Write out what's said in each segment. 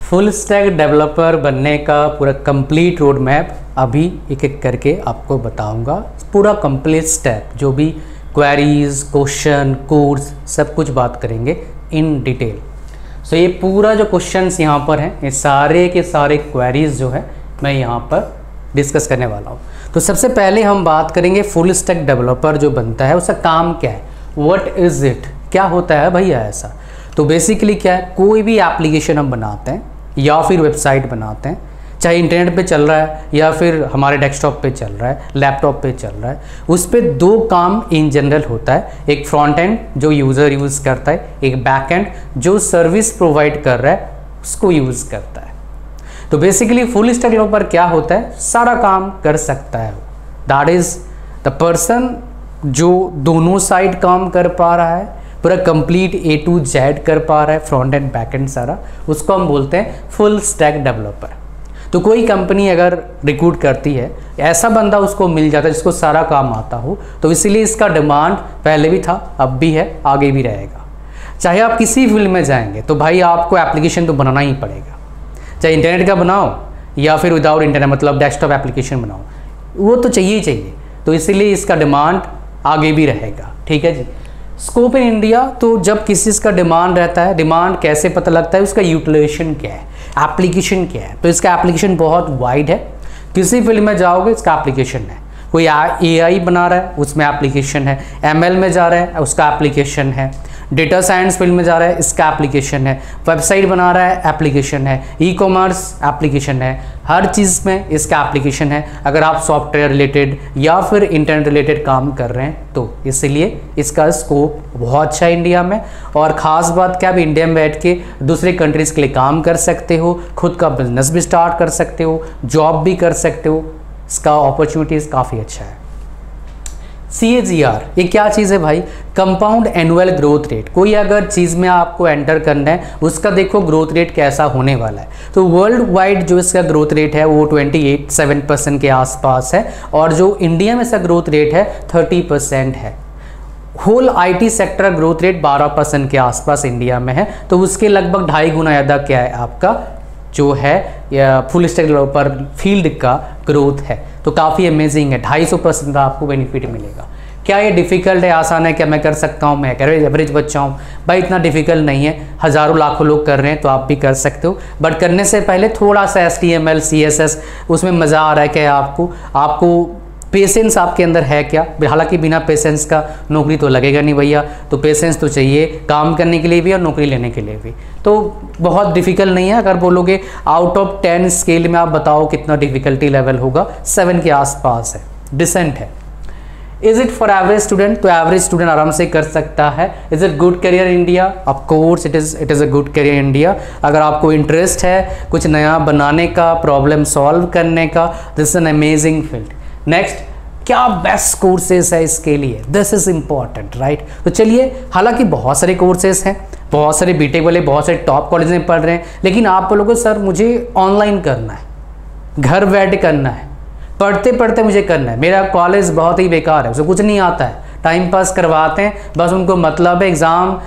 Full stack developer बनने का पूरा कंप्लीट रोड मैप अभी एक एक करके आपको बताऊंगा। पूरा कंप्लीट स्टेप, जो भी क्वेरीज, क्वेश्चन, कोड्स, सब कुछ बात करेंगे इन डिटेल। सो ये पूरा जो क्वेश्चंस यहाँ पर हैं, ये सारे के सारे क्वेरीज जो है मैं यहाँ पर डिस्कस करने वाला हूँ। तो सबसे पहले हम बात करेंगे फुल स्टैक डेवलपर जो बनता है उसका काम क्या है, व्हाट इज़ इट, क्या होता है भैया ऐसा। तो बेसिकली क्या है, कोई भी एप्लीकेशन हम बनाते हैं या फिर वेबसाइट बनाते हैं, चाहे इंटरनेट पे चल रहा है या फिर हमारे डेस्कटॉप पे चल रहा है, लैपटॉप पे चल रहा है, उस पर दो काम इन जनरल होता है। एक फ्रंट एंड जो यूज़र यूज़ करता है, एक बैक एंड जो सर्विस प्रोवाइड कर रहा है उसको यूज़ करता है। तो बेसिकली फुल स्टैक डेवलपर क्या होता है, सारा काम कर सकता है। दैट इज़ द पर्सन जो दोनों साइड काम कर पा रहा है, पूरा कंप्लीट A to Z कर पा रहा है, फ्रंट एंड बैक एंड सारा, उसको हम बोलते हैं फुल स्टैक डेवलपर। तो कोई कंपनी अगर रिक्रूट करती है, ऐसा बंदा उसको मिल जाता है जिसको सारा काम आता हो, तो इसीलिए इसका डिमांड पहले भी था, अब भी है, आगे भी रहेगा। चाहे आप किसी फील्ड में जाएंगे तो भाई आपको एप्लीकेशन तो बनाना ही पड़ेगा, चाहे इंटरनेट का बनाओ या फिर विदाउट इंटरनेट मतलब डेस्कटॉप एप्लीकेशन बनाओ, वो तो चाहिए ही चाहिए। तो इसीलिए इसका डिमांड आगे भी रहेगा। ठीक है जी। स्कोप इन इंडिया, तो जब किसी चीज़ का डिमांड रहता है, डिमांड कैसे पता लगता है, उसका यूटिलाइजेशन क्या है, एप्लीकेशन क्या है। तो इसका एप्लीकेशन बहुत वाइड है, किसी फील्ड में जाओगे इसका एप्लीकेशन है। कोई AI बना रहा है उसमें एप्लीकेशन है, ML में जा रहा है उसका एप्लीकेशन है, डेटा साइंस फील्ड में जा रहा है इसका एप्लीकेशन है, वेबसाइट बना रहा है एप्लीकेशन है, ई-कॉमर्स एप्लीकेशन है, हर चीज़ में इसका एप्लीकेशन है। अगर आप सॉफ्टवेयर रिलेटेड या फिर इंटरनेट रिलेटेड काम कर रहे हैं तो इसलिए इसका स्कोप बहुत अच्छा है इंडिया में। और ख़ास बात क्या, आप इंडिया में बैठ के दूसरे कंट्रीज़ के लिए काम कर सकते हो, खुद का बिजनेस भी स्टार्ट कर सकते हो, जॉब भी कर सकते हो, इसका अपॉर्चुनिटीज़ काफ़ी अच्छा है। CAGR ये क्या चीज़ है भाई, कंपाउंड एनुअल ग्रोथ रेट। कोई अगर चीज़ में आपको एंटर करना है उसका देखो ग्रोथ रेट कैसा होने वाला है। तो वर्ल्ड वाइड जो इसका ग्रोथ रेट है वो 28-7% के आसपास है, और जो इंडिया में इसका ग्रोथ रेट है 30% है। Whole IT sector growth rate 12% के आसपास इंडिया में है, तो उसके लगभग 2.5 गुना ज़्यादा क्या है आपका जो है फुल स्टैक डेवलपर फील्ड का ग्रोथ है। तो काफ़ी अमेजिंग है, 250% का आपको बेनिफिट मिलेगा। क्या ये डिफ़िकल्ट है, आसान है, क्या मैं कर सकता हूँ, मैं एवरेज बच्चा हूँ? भाई इतना डिफ़िकल्ट नहीं है, हज़ारों लाखों लोग कर रहे हैं तो आप भी कर सकते हो। बट करने से पहले थोड़ा सा HTML CSS उसमें मज़ा आ रहा है क्या आपको पेशेंस आपके अंदर है क्या? हालांकि बिना पेशेंस का नौकरी तो लगेगा नहीं भैया, तो पेशेंस तो चाहिए काम करने के लिए भी और नौकरी लेने के लिए भी। तो बहुत डिफ़िकल्ट नहीं है। अगर बोलोगे आउट ऑफ 10 स्केल में आप बताओ कितना डिफ़िकल्टी लेवल होगा, 7 के आसपास है, डिसेंट है। Is it for average student? तो एवरेज स्टूडेंट आराम से कर सकता है। Is it good career India? Of course it is a good career India. अगर आपको इंटरेस्ट है कुछ नया बनाने का, प्रॉब्लम सॉल्व करने का, this is an amazing field. Next, क्या बेस्ट कोर्सेज है इसके लिए? This is important, right? तो चलिए, हालांकि बहुत सारे कोर्सेज हैं, बहुत सारे बीटेक वाले बहुत सारे टॉप कॉलेज में पढ़ रहे हैं, लेकिन आप बोलोगे सर मुझे ऑनलाइन करना है, घर बैठ करना है, पढ़ते पढ़ते मुझे करना है, मेरा कॉलेज बहुत ही बेकार है, उसे कुछ नहीं आता है, टाइम पास करवाते हैं, बस उनको मतलब है एग्ज़ाम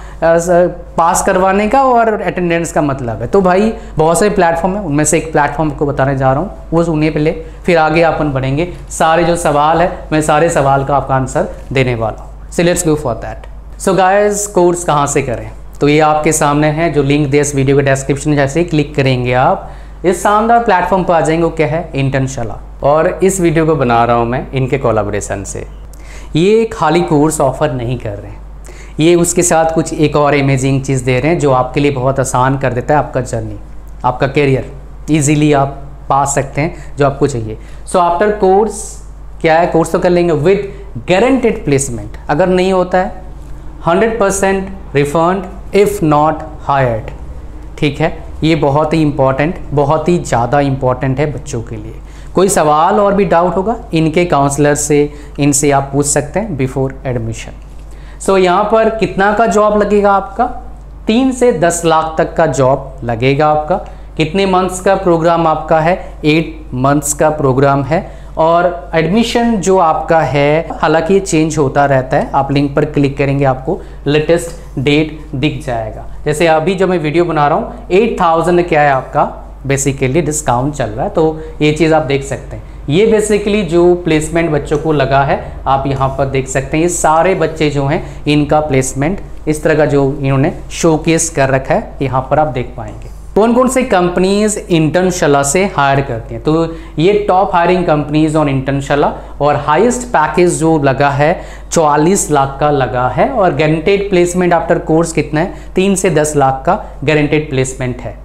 पास करवाने का और अटेंडेंस का मतलब है। तो भाई बहुत सारे प्लेटफॉर्म है, उनमें से एक प्लेटफॉर्म को बताने जा रहा हूँ, वो सुनिए पहले, फिर आगे अपन बढ़ेंगे। सारे जो सवाल है मैं सारे सवाल का आपका आंसर देने वाला हूँ। So let's go for that. So guys, course कहाँ से करें? तो ये आपके सामने है, जो लिंक दे इस वीडियो के डिस्क्रिप्शन में, जैसे ही क्लिक करेंगे आप इस शानदार प्लेटफॉर्म पर आ जाएंगे। वो क्या है? इंटर्नशाला। और इस वीडियो को बना रहा हूँ मैं इनके कोलैबोरेशन से। ये खाली कोर्स ऑफर नहीं कर रहे हैं, ये उसके साथ कुछ एक और अमेजिंग चीज़ दे रहे हैं जो आपके लिए बहुत आसान कर देता है आपका जर्नी, आपका करियर ईजीली आप पा सकते हैं जो आपको चाहिए। सो आफ्टर कोर्स क्या है, कोर्स तो कर लेंगे विद गारंटेड प्लेसमेंट। अगर नहीं होता है 100% रिफंड इफ़ नॉट हायर्ड। ठीक है, ये बहुत ही इंपॉर्टेंट, बहुत ही ज़्यादा इंपॉर्टेंट है बच्चों के लिए। कोई सवाल और भी डाउट होगा इनके काउंसलर से, इनसे आप पूछ सकते हैं बिफोर एडमिशन। सो यहाँ पर कितना का जॉब लगेगा आपका? 3 से 10 लाख तक का जॉब लगेगा आपका। कितने मंथ्स का प्रोग्राम आपका है? 8 मंथ्स का प्रोग्राम है। और एडमिशन जो आपका है, हालांकि ये चेंज होता रहता है, आप लिंक पर क्लिक करेंगे आपको लेटेस्ट डेट दिख जाएगा। जैसे अभी जो मैं वीडियो बना रहा हूँ 8000 क्या है आपका बेसिकली डिस्काउंट चल रहा है, तो ये चीज़ आप देख सकते हैं। ये बेसिकली जो प्लेसमेंट बच्चों को लगा है आप यहाँ पर देख सकते हैं। ये सारे बच्चे जो हैं इनका प्लेसमेंट इस तरह का जो इन्होंने शोकेस कर रखा है यहाँ पर आप देख पाएंगे। कौन कौन से कंपनीज इंटर्नशाला से हायर करती हैं, तो ये top hiring companies on Internshala और हाईएस्ट पैकेज जो लगा है 44 लाख का लगा है और गारंटेड प्लेसमेंट आफ्टर कोर्स कितना है 3 से 10 लाख का गारंटेड प्लेसमेंट है।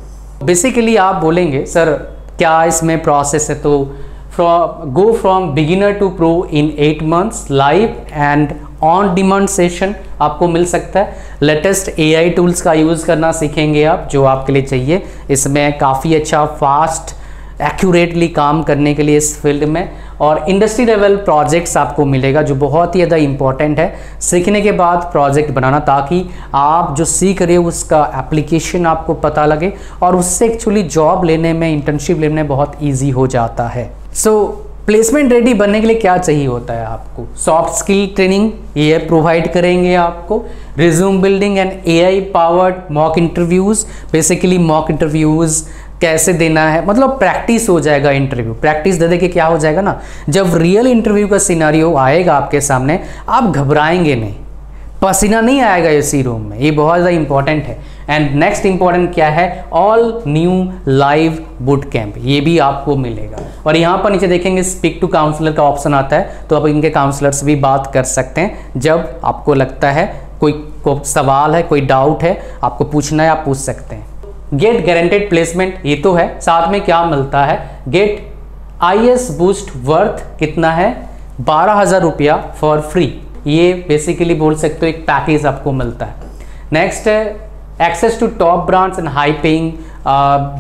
बेसिकली आप बोलेंगे सर क्या इसमें प्रोसेस है, तो go from beginner to pro in 8 months live and on demand session आपको मिल सकता है। लेटेस्ट AI टूल्स का यूज़ करना सीखेंगे आप, जो आपके लिए चाहिए। इसमें काफ़ी अच्छा फास्ट एक्यूरेटली काम करने के लिए इस फील्ड में, और इंडस्ट्री लेवल प्रोजेक्ट्स आपको मिलेगा जो बहुत ही ज़्यादा इंपॉर्टेंट है सीखने के बाद प्रोजेक्ट बनाना, ताकि आप जो सीख रहे हो उसका एप्लीकेशन आपको पता लगे और उससे एक्चुअली जॉब लेने में, इंटर्नशिप लेने में बहुत ईजी हो जाता है। प्लेसमेंट रेडी बनने के लिए क्या चाहिए होता है आपको, सॉफ्ट स्किल ट्रेनिंग ये प्रोवाइड करेंगे आपको, resume building and AI powered mock interviews. Basically mock interviews कैसे देना है, मतलब प्रैक्टिस हो जाएगा। इंटरव्यू प्रैक्टिस दे के क्या हो जाएगा ना, जब रियल इंटरव्यू का सिनारियो आएगा आपके सामने आप घबराएंगे नहीं, पसीना नहीं आएगा इसी रूम में, ये बहुत ज़्यादा इंपॉर्टेंट है। एंड नेक्स्ट इंपॉर्टेंट क्या है, all new live boot camp, ये भी आपको मिलेगा। और यहाँ पर नीचे देखेंगे स्पीक टू काउंसलर का ऑप्शन आता है, तो आप इनके काउंसलर से भी बात कर सकते हैं। जब आपको लगता है कोई सवाल है, कोई डाउट है, आपको पूछना है, आप पूछ सकते हैं। गेट गारंटेड प्लेसमेंट ये तो है, साथ में क्या मिलता है, गेट IS बूस्ट वर्थ कितना है 12,000 रुपया फॉर फ्री, ये बेसिकली बोल सकते हो एक पैकेज आपको मिलता है। नेक्स्ट है access to top brands and high paying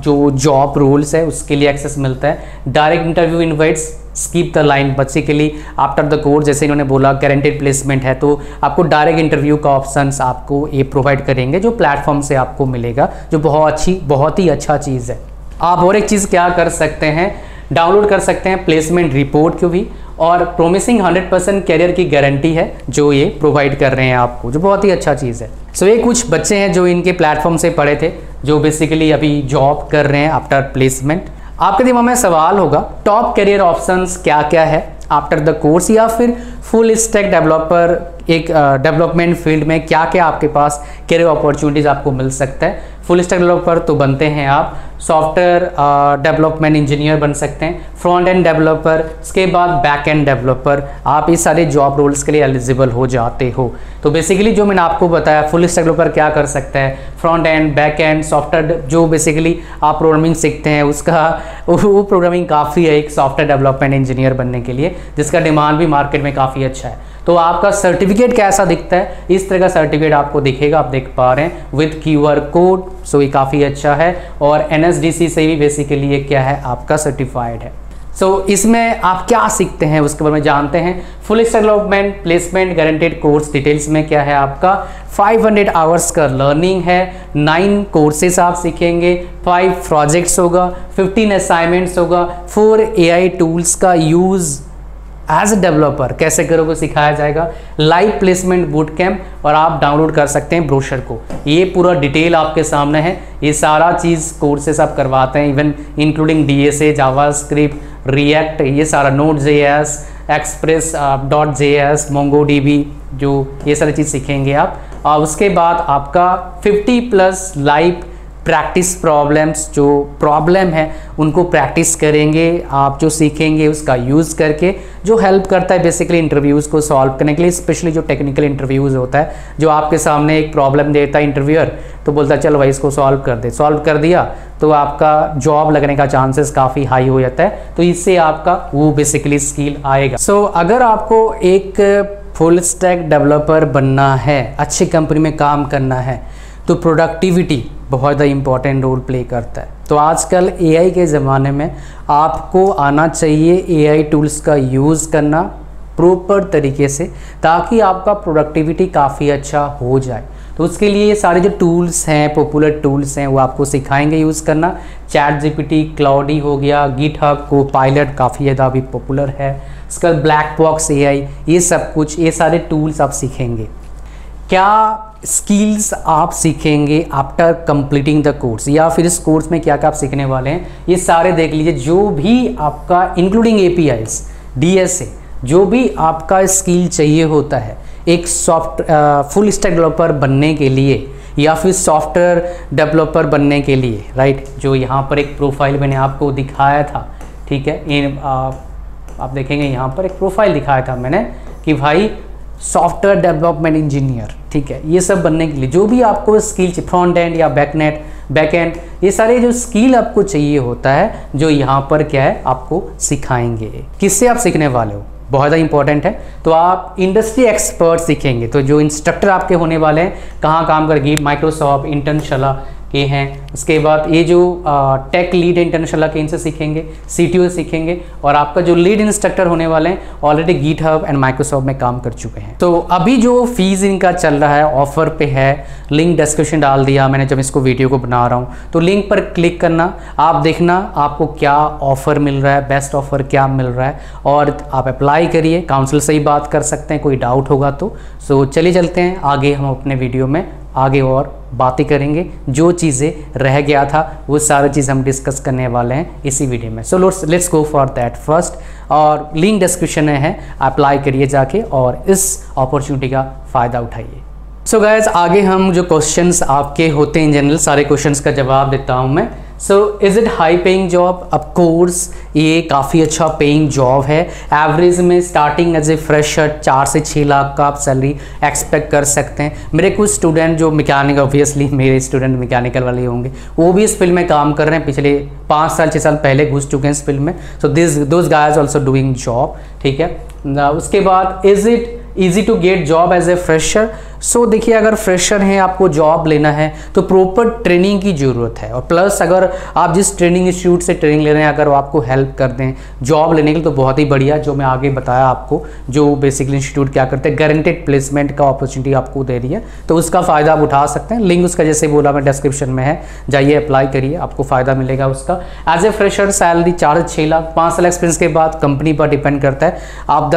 जो जॉब रोल्स है उसके लिए एक्सेस मिलता है। Direct interview invites, skip the line, basically after the course जैसे इन्होंने बोला गारंटेड प्लेसमेंट है तो आपको डायरेक्ट इंटरव्यू का ऑप्शंस आपको ये प्रोवाइड करेंगे जो प्लेटफॉर्म से आपको मिलेगा, जो बहुत ही अच्छा चीज़ है। आप और एक चीज़ क्या कर सकते हैं, डाउनलोड कर सकते हैं प्लेसमेंट रिपोर्ट को भी, और प्रोमिसिंग 100% कैरियर की गारंटी है जो ये प्रोवाइड कर रहे हैं आपको, जो बहुत ही अच्छा चीज़ है। सो ये कुछ बच्चे हैं जो इनके प्लेटफॉर्म से पढ़े थे, जो बेसिकली अभी जॉब कर रहे हैं आफ्टर प्लेसमेंट। आपके दिमाग में सवाल होगा टॉप कैरियर ऑप्शंस क्या क्या है आफ्टर द कोर्स, या फिर फुल स्टैक डेवलपर एक डेवलपमेंट फील्ड में क्या क्या आपके पास कैरियर अपॉर्चुनिटीज़ आपको मिल सकता है। फुल स्टैक डेवलपर तो बनते हैं आप, सॉफ्टवेयर डेवलपमेंट इंजीनियर बन सकते हैं, फ्रंट एंड डेवलपर, उसके बाद बैक एंड डेवलपर, आप इस सारे जॉब रोल्स के लिए एलिजिबल हो जाते हो। तो बेसिकली जो मैंने आपको बताया फुल स्टैक डेवलपर क्या कर सकता है, front end back and software जो बेसिकली आप प्रोग्रामिंग सीखते हैं उसका वो प्रोग्रामिंग काफ़ी है एक सॉफ्टवेयर डेवलपमेंट इंजीनियर बनने के लिए, जिसका डिमांड भी मार्केट में काफ़ी अच्छा है। तो आपका सर्टिफिकेट कैसा दिखता है, इस तरह का सर्टिफिकेट आपको दिखेगा, आप देख पा रहे हैं विद QR कोड, सो ये काफ़ी अच्छा है। और NSDC से भी बेसिकली ये क्या है आपका सर्टिफाइड है। सो इसमें आप क्या सीखते हैं उसके बारे में जानते हैं। Full stack development placement guaranteed course details में क्या है आपका 500 आवर्स का लर्निंग है, 9 कोर्सेस आप सीखेंगे, 5 प्रोजेक्ट्स होगा, 15 असाइनमेंट्स होगा, 4 AI टूल्स का यूज़ एज ए डेवलपर कैसे करोगे सिखाया जाएगा, लाइव प्लेसमेंट बूट कैंप, और आप डाउनलोड कर सकते हैं ब्रोशर को। ये पूरा डिटेल आपके सामने है, ये सारा चीज़ कोर्सेस आप करवाते हैं, even including DSA, JavaScript, react, ये सारा Node.js, Express.js, MongoDB, जो ये सारी चीज़ सीखेंगे आप। और उसके बाद आपका 50+ लाइव प्रैक्टिस प्रॉब्लम्स, जो प्रॉब्लम है उनको प्रैक्टिस करेंगे आप, जो सीखेंगे उसका यूज़ करके, जो हेल्प करता है बेसिकली इंटरव्यूज़ को सॉल्व करने के लिए, स्पेशली जो टेक्निकल इंटरव्यूज़ होता है, जो आपके सामने एक प्रॉब्लम देता है इंटरव्यूअर, तो बोलता है चलो भाई इसको सॉल्व कर दे, सॉल्व कर दिया तो आपका जॉब लगने का चांसेस काफ़ी हाई हो जाता है, तो इससे आपका वो बेसिकली स्किल आएगा। सो अगर आपको एक फुल स्टैक डेवलपर बनना है, अच्छी कंपनी में काम करना है, तो प्रोडक्टिविटी बहुत ज़्यादा इंपॉर्टेंट रोल प्ले करता है। तो आजकल AI के ज़माने में आपको आना चाहिए AI टूल्स का यूज़ करना प्रॉपर तरीके से, ताकि आपका प्रोडक्टिविटी काफ़ी अच्छा हो जाए। तो उसके लिए ये सारे जो टूल्स हैं, पॉपुलर टूल्स हैं, वो आपको सिखाएंगे यूज़ करना। ChatGPT, क्लाउडी हो गया, गिटहब, कोपायलट काफ़ी ज़्यादा अभी पॉपुलर है, उसका ब्लैक बॉक्स AI, ये सब कुछ, ये सारे टूल्स आप सीखेंगे। क्या स्किल्स आप सीखेंगे आफ्टर कंप्लीटिंग द कोर्स, या फिर इस कोर्स में क्या क्या आप सीखने वाले हैं, ये सारे देख लीजिए। जो भी आपका इंक्लूडिंग APIs, DSA, जो भी आपका स्किल चाहिए होता है एक फुल स्टैक डेवलपर बनने के लिए या फिर सॉफ्टवेयर डेवलपर बनने के लिए, राइट। जो यहाँ पर एक प्रोफाइल मैंने आपको दिखाया था, ठीक है, आप देखेंगे यहाँ पर एक प्रोफाइल दिखाया था मैंने कि भाई सॉफ्टवेयर डेवलपमेंट इंजीनियर, ठीक है, ये सब बनने के लिए जो भी आपको स्किल चाहिए, फ्रंट एंड या बैक एंड, ये सारे जो स्किल आपको चाहिए होता है, जो यहाँ पर क्या है आपको सिखाएंगे। किससे आप सीखने वाले हो, बहुत ज़्यादा इंपॉर्टेंट है। तो आप इंडस्ट्री एक्सपर्ट सीखेंगे, तो जो इंस्ट्रक्टर आपके होने वाले हैं कहाँ काम करेंगे, माइक्रोसॉफ्ट, इंटर्नशाला के हैं। उसके बाद ये जो टेक लीड इंटर्नशाला के, इनसे सीखेंगे, CTO सीखेंगे, और आपका जो लीड इंस्ट्रक्टर होने वाले हैं ऑलरेडी गिटहब एंड माइक्रोसॉफ्ट में काम कर चुके हैं। तो अभी जो फीस इनका चल रहा है ऑफर पे है, लिंक डिस्क्रिप्शन डाल दिया मैंने जब इसको वीडियो को बना रहा हूँ, तो लिंक पर क्लिक करना, आप देखना आपको क्या ऑफर मिल रहा है, बेस्ट ऑफर क्या मिल रहा है, और आप अप्लाई करिए। काउंसिल से ही बात कर सकते हैं कोई डाउट होगा तो। सो चलिए चलते हैं आगे, हम अपने वीडियो में आगे और बातें करेंगे। जो चीज़ें रह गया था वो सारी चीज़ हम डिस्कस करने वाले हैं इसी वीडियो में। So let's go for that first, और लिंक डिस्क्रिप्शन में है, अप्लाई करिए जाके और इस अपॉर्चुनिटी का फ़ायदा उठाइए। सो गाइस, आगे हम जो क्वेश्चंस आपके होते हैं जनरल, सारे क्वेश्चंस का जवाब देता हूँ मैं। So is it high paying job? Of course ये काफ़ी अच्छा पेइंग जॉब है। एवरेज में स्टार्टिंग एज ए फ्रेशर 4 से 6 लाख का आप सैलरी एक्सपेक्ट कर सकते हैं। मेरे कुछ स्टूडेंट जो मैकेनिकल, ऑब्वियसली मेरे स्टूडेंट मैकेनिकल वाले होंगे, वो भी इस फील्ड में काम कर रहे हैं, पिछले 5 साल 6 साल पहले घुस चुके हैं इस फील्ड में। So those guys also doing job, ठीक है। उसके बाद is it easy to get job as a fresher? So देखिए, अगर फ्रेशर हैं, आपको जॉब लेना है तो प्रॉपर ट्रेनिंग की ज़रूरत है, और प्लस अगर आप जिस ट्रेनिंग इंस्टीट्यूट से ट्रेनिंग ले रहे हैं अगर वो आपको हेल्प कर दें जॉब लेने के लिए तो बहुत ही बढ़िया। जो मैं आगे बताया आपको, जो बेसिकली इंस्टीट्यूट क्या करते हैं, गारंटेड प्लेसमेंट का अपॉर्चुनिटी आपको दे रही है, तो उसका फ़ायदा आप उठा सकते हैं। लिंक उसका जैसे बोला मैं डिस्क्रिप्शन में है, जाइए अप्लाई करिए, आपको फ़ायदा मिलेगा उसका। एज ए फ्रेशर सैलरी 4 से 6 लाख, 5 साल एक्सपीरियंस के बाद कंपनी पर डिपेंड करता है, आप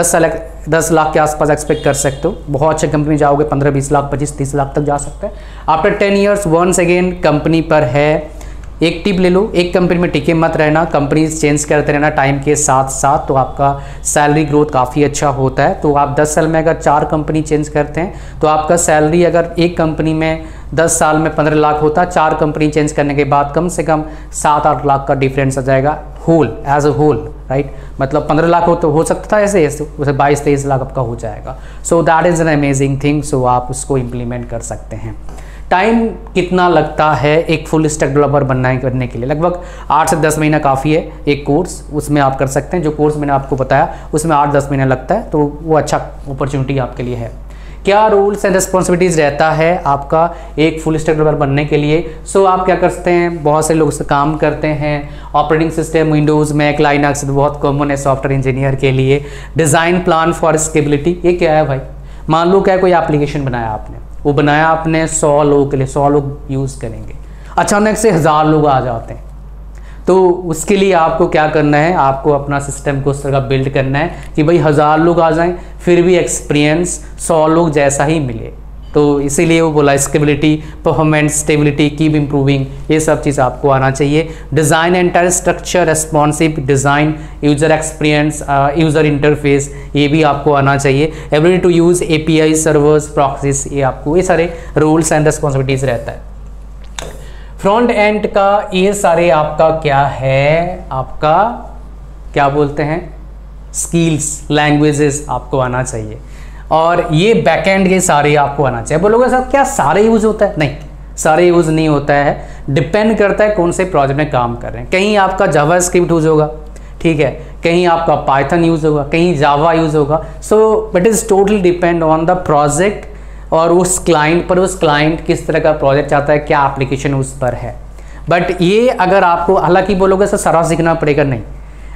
10 लाख के आसपास एक्सपेक्ट कर सकते हो। बहुत अच्छे कंपनी में जाओगे 15-20 लाख, 25-30 लाख तक जा सकते हैं। After 10 years once again company पर है। एक टिप ले लो, एक कंपनी में टिके मत रहना, कंपनी चेंज करते रहना टाइम के साथ साथ, तो आपका सैलरी ग्रोथ काफ़ी अच्छा होता है। तो आप 10 साल में अगर 4 कंपनी चेंज करते हैं तो आपका सैलरी अगर एक कंपनी में 10 साल में 15 लाख होता है, 4 कंपनी चेंज करने के बाद कम से कम 7-8 लाख का डिफरेंस आ जाएगा whole, as a whole, right. मतलब 15 लाख हो सकता था ऐसे 22-23 लाख आपका हो जाएगा। So that is an amazing thing. So आप उसको इम्प्लीमेंट कर सकते हैं। टाइम कितना लगता है एक फुल स्टैक डेवलपर करने के लिए? लगभग 8 से 10 महीना काफ़ी है एक कोर्स, उसमें आप कर सकते हैं। जो कोर्स मैंने आपको बताया उसमें 8-10 महीना लगता है, तो वो अच्छा अपॉर्चुनिटी आपके लिए है। क्या रूल्स एंड रिस्पॉन्सिबिलिटीज़ रहता है आपका एक फुल स्टैक डेवलपर बनने के लिए? सो आप क्या करते हैं, बहुत से लोग उससे काम करते हैं। Operating system Windows, Mac, Linux बहुत कॉमन है सॉफ्टवेयर इंजीनियर के लिए। डिज़ाइन प्लान फॉर स्केबिलिटी, ये क्या है भाई? मान लो क्या कोई एप्लीकेशन बनाया आपने, वो बनाया आपने 100 लोगों के लिए, 100 लोग यूज़ करेंगे, अचानक से 1000 लोग आ जाते हैं, तो उसके लिए आपको क्या करना है, आपको अपना सिस्टम को उस तरह बिल्ड करना है कि भाई 1000 लोग आ जाएं फिर भी एक्सपीरियंस 100 लोग जैसा ही मिले। तो इसीलिए वो बोला scalability, performance, stability, keep improving, ये सब चीज़ आपको आना चाहिए। Design entire structure, responsive design, user experience, user interface, ये भी आपको आना चाहिए। Ability to use API, servers, proxies, ये आपको, ये सारे रूल्स एंड रिस्पॉन्सिबिलिटीज़ रहता है। फ्रंट एंड का ये सारे आपका क्या है, आपका क्या बोलते हैं, स्किल्स, लैंग्वेजेस आपको आना चाहिए। और ये बैकएंड के सारे आपको आना चाहिए। बोलोगे सर क्या सारे यूज़ होता है? नहीं, सारे यूज़ नहीं होता है, डिपेंड करता है कौन से प्रोजेक्ट में काम कर रहे हैं। कहीं आपका जावास्क्रिप्ट यूज़ होगा, ठीक है, कहीं आपका पाइथन यूज़ होगा, कहीं जावा यूज़ होगा। So it is totally depend on the project और उस क्लाइंट पर, उस क्लाइंट किस तरह का प्रोजेक्ट चाहता है, क्या एप्लीकेशन उस पर है। बट ये अगर आपको, हालांकि बोलोगे सर सारा सीखना पड़ेगा, नहीं,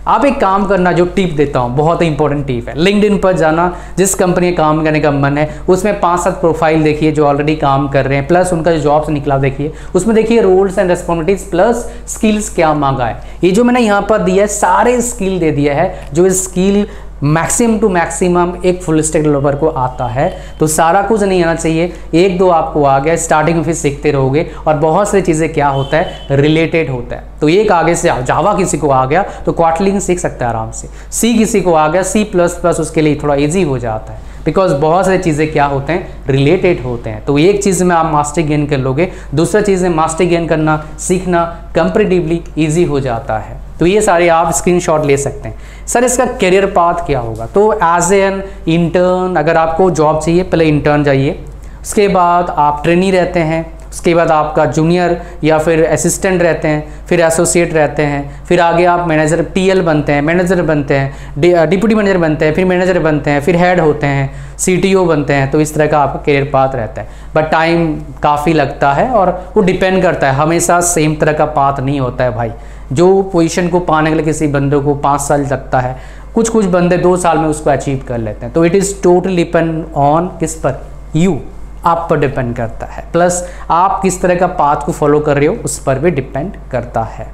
आप एक काम करना, जो टिप देता हूँ बहुत ही इंपॉर्टेंट टिप है, लिंक्डइन पर जाना, जिस कंपनी में काम करने का मन है उसमें 5-7 प्रोफाइल देखिए जो ऑलरेडी काम कर रहे हैं, प्लस उनका जो जॉब्स निकला देखिए, उसमें देखिए roles and responsibilities plus skills क्या मांगा है। ये जो मैंने यहाँ पर दिया है सारे स्किल दे दिया है, जो स्किल मैक्सिमम टू मैक्सिमम एक फुल स्टैक डेवलपर को आता है। तो सारा कुछ नहीं आना चाहिए, 1-2 आपको आ गया, स्टार्टिंग में फिर सीखते रहोगे और बहुत सारी चीज़ें क्या होता है रिलेटेड होता है। तो एक आगे से जावा किसी को आ गया तो क्वाटलिंग सीख सकता है आराम से, सी किसी को आ गया C++ उसके लिए थोड़ा ईजी हो जाता है, बिकॉज बहुत सारी चीज़ें क्या होते हैं रिलेटेड होते हैं। तो एक चीज़ में आप मास्टरी गेन कर लोगे, दूसरा चीज़ में मास्टरी गेन करना सीखना कंपैरेटिवली ईजी हो जाता है। तो ये सारे आप स्क्रीनशॉट ले सकते हैं। सर इसका करियर पाथ क्या होगा, तो एज एन इंटर्न अगर आपको जॉब चाहिए पहले इंटर्न जाइए, उसके बाद आप ट्रेनी रहते हैं, उसके बाद आपका जूनियर या फिर असिस्टेंट रहते हैं, फिर एसोसिएट रहते हैं, फिर आगे आप मैनेजर TL बनते हैं, मैनेजर बनते हैं, डिप्टी मैनेजर बनते हैं, फिर मैनेजर बनते हैं, फिर हेड होते हैं, CTO बनते हैं। तो इस तरह का आपका करियर पाथ रहता है, बट टाइम काफ़ी लगता है और वो डिपेंड करता है, हमेशा सेम तरह का पाथ नहीं होता है भाई। जो पोजीशन को पाने के लिए किसी बंदे को 5 साल लगता है, कुछ बंदे 2 साल में उसको अचीव कर लेते हैं। तो it is totally depend on किस पर, यू, आप पर डिपेंड करता है, प्लस आप किस तरह का पाथ को फॉलो कर रहे हो उस पर भी डिपेंड करता है।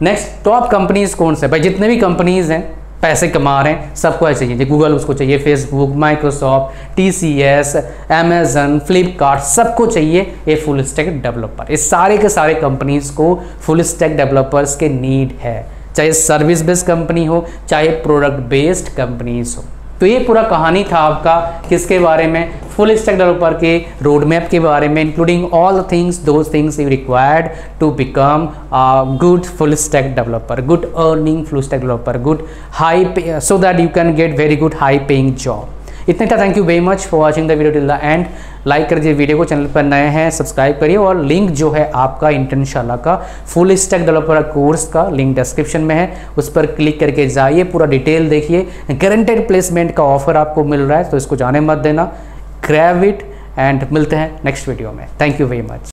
नेक्स्ट टॉप कंपनीज कौन से, भाई जितने भी कंपनीज हैं पैसे कमा रहे हैं सबको चाहिए, गूगल उसको चाहिए, Facebook, Microsoft, TCS, Amazon, Flipkart, सबको चाहिए ये फुल स्टैक डेवलपर। इस सारे के सारे कंपनीज को फुल स्टैक डेवलपर्स के नीड है, चाहे सर्विस बेस्ड कंपनी हो चाहे प्रोडक्ट बेस्ड कंपनीज हो। तो ये पूरा कहानी था आपका किसके बारे में, फुल स्टैक डेवलपर के रोड मैप के बारे में, including all things those things you required to become good full stack developer, good earning full stack developer, good high so that you can get very good high paying job. इतना था, thank you very much for watching the video till the end. Like कर दीजिए video को, channel पर नए हैं subscribe करिए, और लिंक जो है आपका इंटर्नशाला का फुल स्टैक डेवलपर कोर्स का लिंक डिस्क्रिप्शन में है, उस पर क्लिक करके जाइए, पूरा डिटेल देखिए। गारंटेड प्लेसमेंट का ऑफर आपको मिल रहा है तो इसको जाने मत देना, ग्रैब इट, एंड मिलते हैं नेक्स्ट वीडियो में। Thank you very much.